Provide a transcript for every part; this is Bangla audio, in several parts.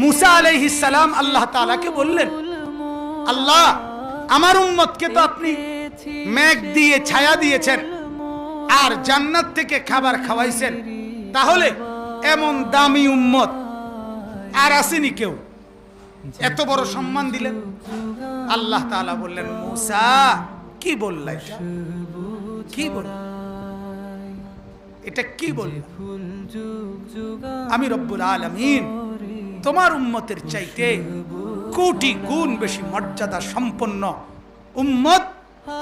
मूसा अलैहिस्सलाम अल्लाह ताला के बोललेन, अल्लाह আমার উম্মতকে তো আপনি মেঘ দিয়ে ছায়া দিয়েছেন আর জান্নাত থেকে খাবার খাওয়াইছেন, তাহলে এমন দামি উম্মত আর আসেনি কেউ, এত বড় সম্মান দিলেন। আল্লাহ তাআলা বললেন, মূসা কি বললা, কি বল, এটা কি বল? আমি রব্বুল আলামিন তোমার উম্মতের চাইতে কোটি গুণ বেশি মর্যাদা সম্পন্ন উম্মত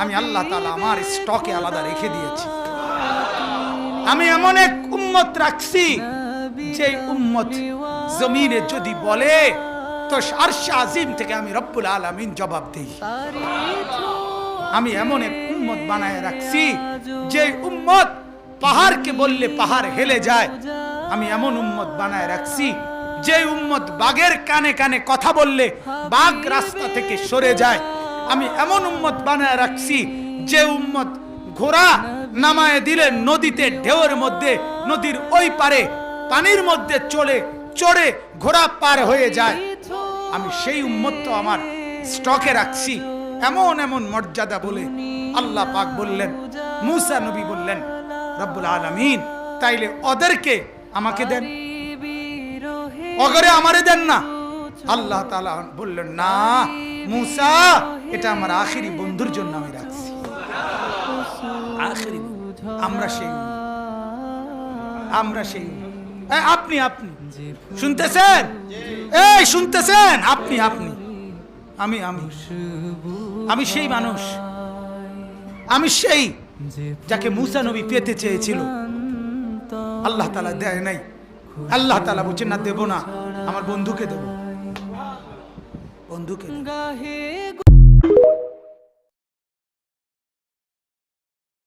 আমি আল্লাহ তাআলা আমার স্টকে আলাদা রেখে দিয়েছি। আমি এমন এক উম্মত রাখছি যে উম্মত জমিনে যদি বলে তো আরশ আজিম থেকে আমি রব্বুল আলামিন জবাব দেই। আমি এমন এক উম্মত বানায় রাখছি যে উম্মত পাহাড়কে বললে পাহাড় হেলে যায়। আমি এমন উম্মত বানায় রাখছি যে উম্মত বাঘের কানে কানে কথা বললে বাঘ রাস্তা থেকে সরে যায়। আমি এমন উম্মত বানায় রাখছি যে উম্মত ঘোড়া নামায় দিলে নদীতে ঢেউয়ের মধ্যে নদীর ওই পারে পানির মধ্যে চড়ে ঘোড়া পার হয়ে যায়। আমি সেই উম্মত তো আমার স্টকে রাখছি। এমন এমন মর্যাদা বলে আল্লাহ পাক বললেন, মূসা নবী বললেন, রব্বুল আলামিন তাইলে ওদেরকে আমাকে দেন, অগরে আমারে দেন না। আল্লাহ তাআলা বললেন, না মূসা, এটা আমার আখেরি বন্ধুর জন্য আমি রাখছি। আখেরি আমরা সেই আপনি শুনতেছেন, এই শুনতেছেন, আপনি আমি সেই মানুষ, আমি সেই যাকে মূসা নবী পেতে চেয়েছিল, আল্লাহ তাআলা দেয় নাই। আল্লাহ তাআলা বলছেন, না দেব না, আমার বন্ধুকে দেব, বন্ধুকে।